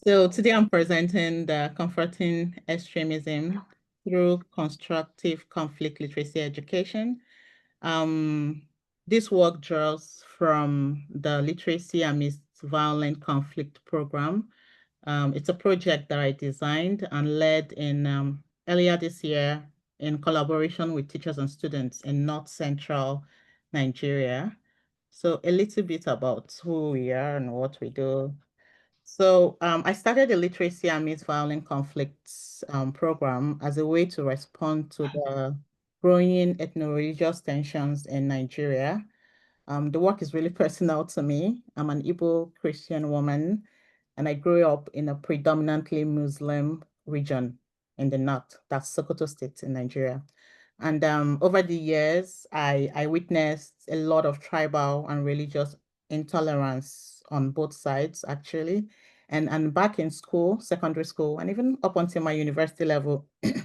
So today I'm presenting the Comforting Extremism through Constructive Conflict Literacy Education. Um, this work draws from the Literacy Amidst Violent Conflict program. It's a project that I designed and led in earlier this year in collaboration with teachers and students in North Central Nigeria. So a little bit about who we are and what we do. So I started the Literacy Amidst Violent Conflicts program as a way to respond to the growing ethno-religious tensions in Nigeria. The work is really personal to me. I'm an Igbo Christian woman, and I grew up in a predominantly Muslim region in the north, that's Sokoto State in Nigeria. And over the years, I witnessed a lot of tribal and religious intolerance on both sides, actually. And back in school, secondary school, and even up until my university level, we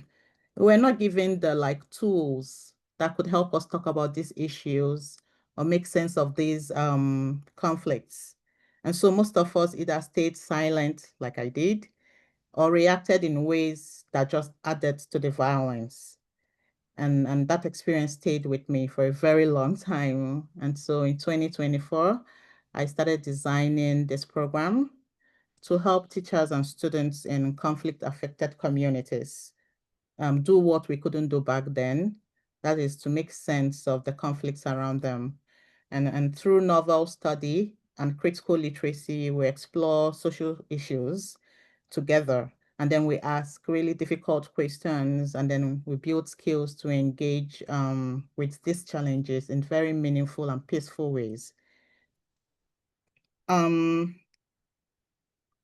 were not given the like tools that could help us talk about these issues or make sense of these conflicts. And so most of us either stayed silent, like I did, or reacted in ways that just added to the violence. And that experience stayed with me for a very long time. And so in 2024, I started designing this program to help teachers and students in conflict-affected communities do what we couldn't do back then. That is to make sense of the conflicts around them. And through novel study and critical literacy, we explore social issues together. And then we ask really difficult questions, and then we build skills to engage with these challenges in very meaningful and peaceful ways. Um,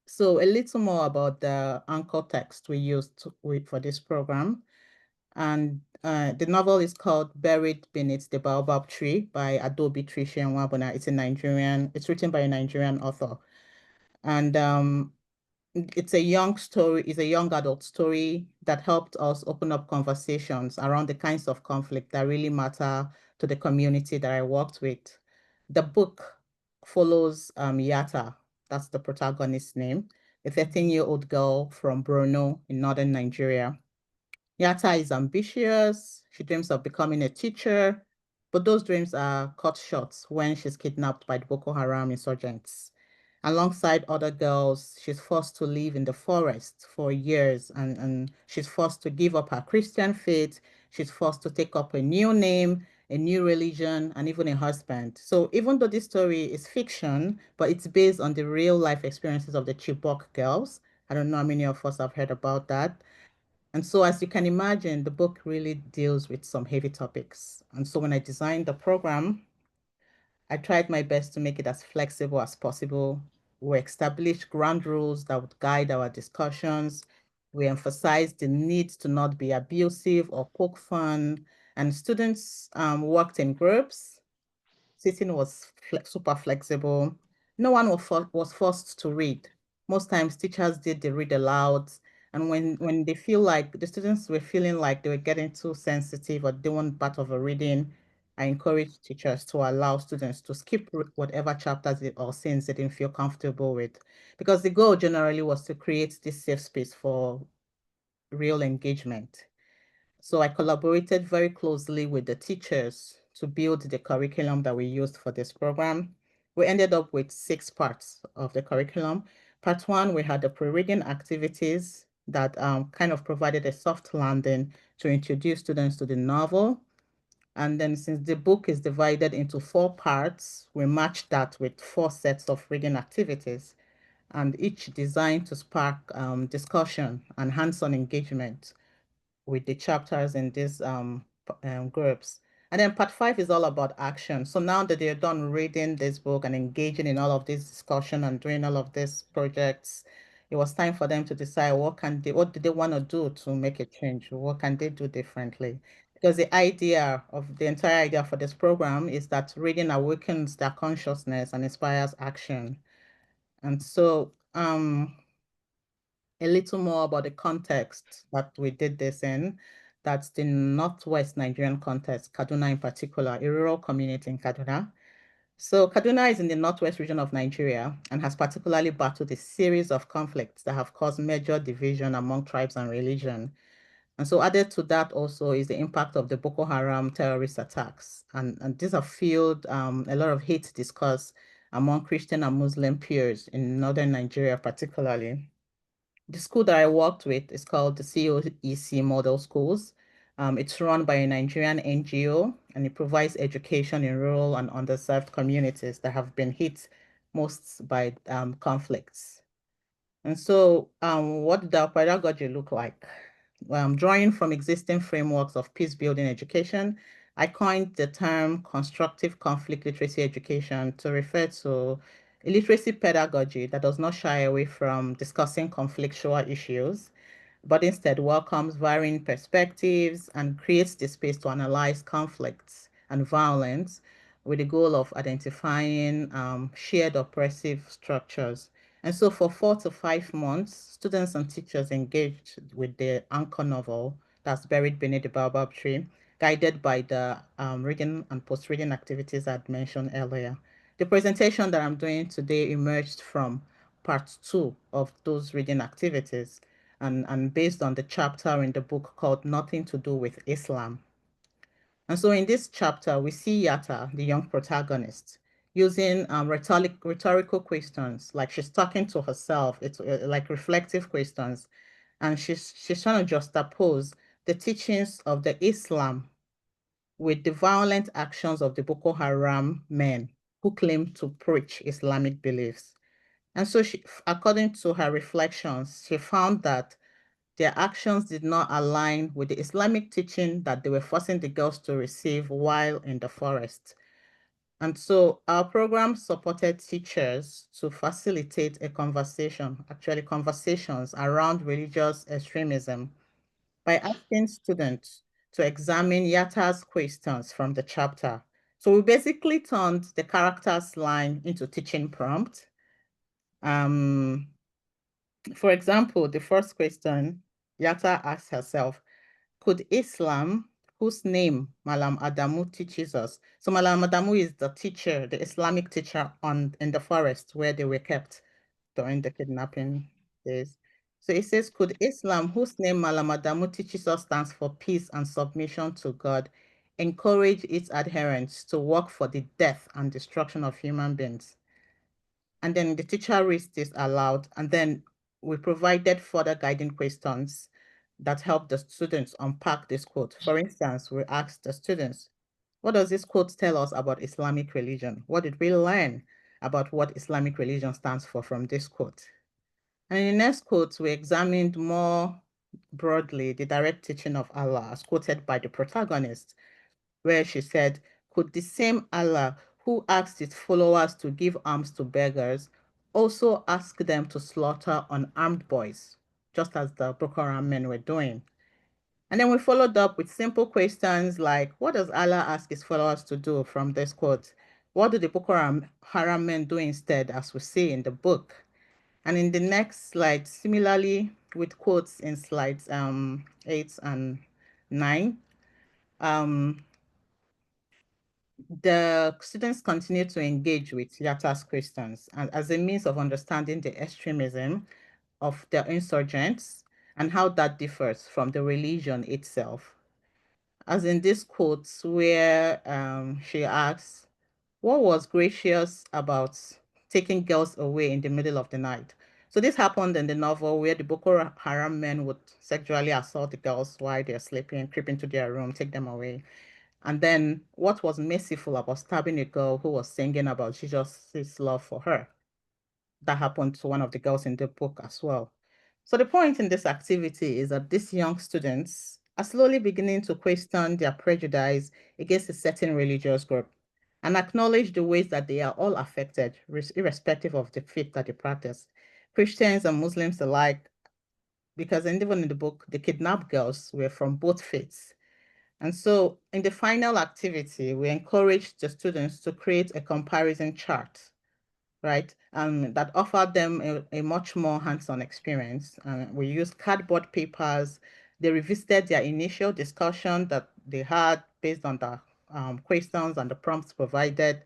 so a little more about the anchor text we used for this program. And the novel is called Buried Beneath the Baobab Tree by Adobe Tricia Nwabuna. It's written by a Nigerian author. And it's a young story, it's a young adult story that helped us open up conversations around the kinds of conflict that really matter to the community that I worked with. The book follows Yata, that's the protagonist's name, a 13-year-old girl from Borno in northern Nigeria. Yata is ambitious. She dreams of becoming a teacher, but those dreams are cut short when she's kidnapped by the Boko Haram insurgents. Alongside other girls, she's forced to live in the forest for years, and she's forced to give up her Christian faith. She's forced to take up a new name, a new religion, and even a husband. So even though this story is fiction, but it's based on the real life experiences of the Chibok girls. I don't know how many of us have heard about that. And so, as you can imagine, the book really deals with some heavy topics. And so, when I designed the program, I tried my best to make it as flexible as possible. We established ground rules that would guide our discussions. We emphasized the need to not be abusive or poke fun. And students worked in groups. Sitting was super flexible. No one was forced to read. Most times teachers did the read aloud. And when they feel like the students were feeling like they were getting too sensitive or they weren't part of a reading, I encourage teachers to allow students to skip whatever chapters or scenes they didn't feel comfortable with. Because the goal generally was to create this safe space for real engagement. So I collaborated very closely with the teachers to build the curriculum that we used for this program. We ended up with 6 parts of the curriculum. Part one, we had the pre-reading activities that kind of provided a soft landing to introduce students to the novel. And then since the book is divided into 4 parts, we matched that with 4 sets of reading activities, and each designed to spark discussion and hands-on engagement with the chapters in these groups. And then part 5 is all about action. So now that they're done reading this book and engaging in all of this discussion and doing all of these projects, it was time for them to decide what do they want to do to make a change? What can they do differently? Because the entire idea for this program is that reading awakens their consciousness and inspires action. And so a little more about the context that we did this in. That's the Northwest Nigerian context, Kaduna in particular, a rural community in Kaduna. So Kaduna is in the northwest region of Nigeria and has particularly battled a series of conflicts that have caused major division among tribes and religion. And so added to that also is the impact of the Boko Haram terrorist attacks. And these have fueled a lot of hate discourse among Christian and Muslim peers in northern Nigeria particularly. The school that I worked with is called the COEC Model Schools. It's run by a Nigerian NGO, and it provides education in rural and underserved communities that have been hit most by conflicts. And so what did our pedagogy look like? Drawing from existing frameworks of peace-building education, I coined the term constructive conflict literacy education to refer to a literacy pedagogy that does not shy away from discussing conflictual issues, but instead welcomes varying perspectives and creates the space to analyze conflicts and violence with the goal of identifying shared oppressive structures. And so for 4 to 5 months, students and teachers engaged with the anchor novel that's buried beneath the baobab tree, guided by the reading and post-reading activities I'd mentioned earlier. The presentation that I'm doing today emerged from part 2 of those reading activities and based on the chapter in the book called Nothing to Do with Islam. And so in this chapter, we see Yata, the young protagonist, using rhetorical questions, like she's talking to herself. It's like reflective questions. And she's trying to juxtapose the teachings of the Islam with the violent actions of the Boko Haram men who claim to preach Islamic beliefs. And so according to her reflections, she found that their actions did not align with the Islamic teaching that they were forcing the girls to receive while in the forest. And so our program supported teachers to facilitate a conversation, actually conversations around religious extremism by asking students to examine Yata's questions from the chapter. So we basically turned the characters line into teaching prompt. Um, for example, the first question, Yata asked herself, could Islam, whose name Malam Adamu teaches us, so Malam Adamu is the teacher, the Islamic teacher in the forest where they were kept during the kidnapping days. So it says, could Islam, whose name Malam Adamu teaches us stands for peace and submission to God, encourage its adherents to work for the death and destruction of human beings? And then the teacher reads this aloud, and then we provided further guiding questions that help the students unpack this quote. For instance, we asked the students, what does this quote tell us about Islamic religion? What did we learn about what Islamic religion stands for from this quote? And in the next quote, we examined more broadly the direct teaching of Allah as quoted by the protagonist, where she said, could the same Allah who asked his followers to give alms to beggars also ask them to slaughter unarmed boys, just as the Boko Haram men were doing? And then we followed up with simple questions like, what does Allah ask his followers to do from this quote? What do the Boko Haram men do instead, as we see in the book? And in the next slide, similarly with quotes in slides 8 and 9, um, the students continue to engage with Yata's questions and as a means of understanding the extremism of the insurgents and how that differs from the religion itself. As in this quote where she asks, what was gracious about taking girls away in the middle of the night? So this happened in the novel where the Boko Haram men would sexually assault the girls while they're sleeping, creep into their room, take them away. And then what was merciful about stabbing a girl who was singing about Jesus' love for her? That happened to one of the girls in the book as well. So the point in this activity is that these young students are slowly beginning to question their prejudice against a certain religious group and acknowledge the ways that they are all affected, irrespective of the faith that they practice. Christians and Muslims alike, because even in the book, the kidnapped girls were from both faiths. And so in the final activity, we encouraged the students to create a comparison chart, right? That offered them a much more hands-on experience. We used cardboard papers. They revisited their initial discussion that they had based on the questions and the prompts provided.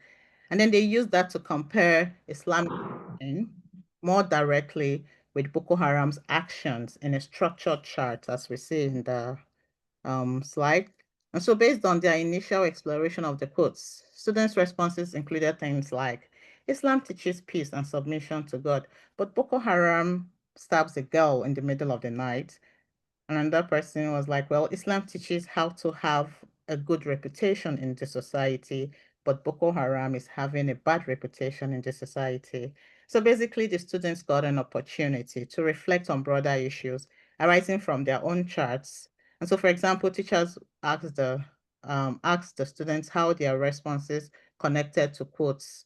And then they use that to compare Islamic teaching more directly with Boko Haram's actions in a structured chart, as we see in the slide. And so based on their initial exploration of the quotes, students' responses included things like, Islam teaches peace and submission to God, but Boko Haram stabs a girl in the middle of the night. And another person was like, well, Islam teaches how to have a good reputation in the society, but Boko Haram is having a bad reputation in the society. So basically, the students got an opportunity to reflect on broader issues arising from their own charts. And so, for example, teachers asked the students how their responses connected to quotes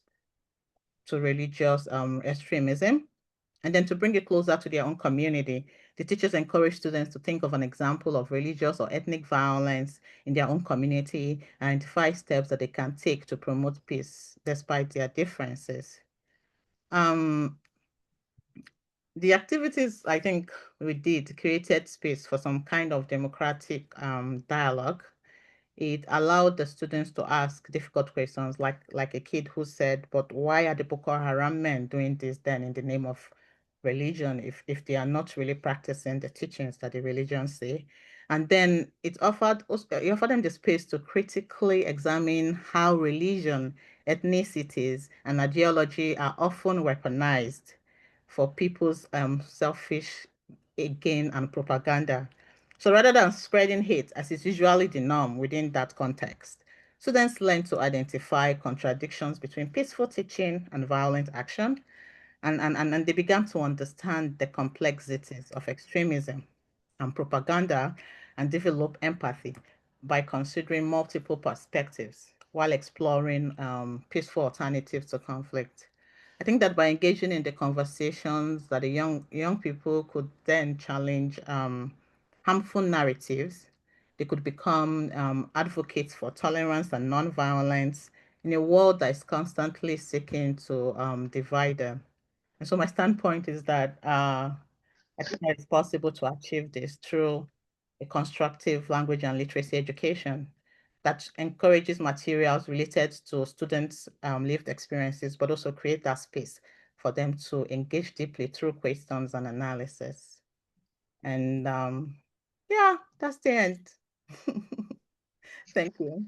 to religious extremism. And then to bring it closer to their own community, the teachers encourage students to think of an example of religious or ethnic violence in their own community and identify steps that they can take to promote peace despite their differences. Um, the activities I think we did created space for some kind of democratic dialogue. It allowed the students to ask difficult questions, like a kid who said, but why are the Boko Haram men doing this then in the name of religion if they are not really practicing the teachings that the religion say? And then it offered them the space to critically examine how religion, ethnicities, and ideology are often weaponized for people's selfish gain and propaganda. So rather than spreading hate, as is usually the norm within that context, students learn to identify contradictions between peaceful teaching and violent action, and they began to understand the complexities of extremism and propaganda and develop empathy by considering multiple perspectives while exploring peaceful alternatives to conflict. I think that by engaging in the conversations that the young people could then challenge harmful narratives, they could become advocates for tolerance and nonviolence in a world that is constantly seeking to divide them. And so my standpoint is that I think that it's possible to achieve this through a constructive language and literacy education that encourages materials related to students' lived experiences, but also create that space for them to engage deeply through questions and analysis. And yeah, that's the end. Thank you.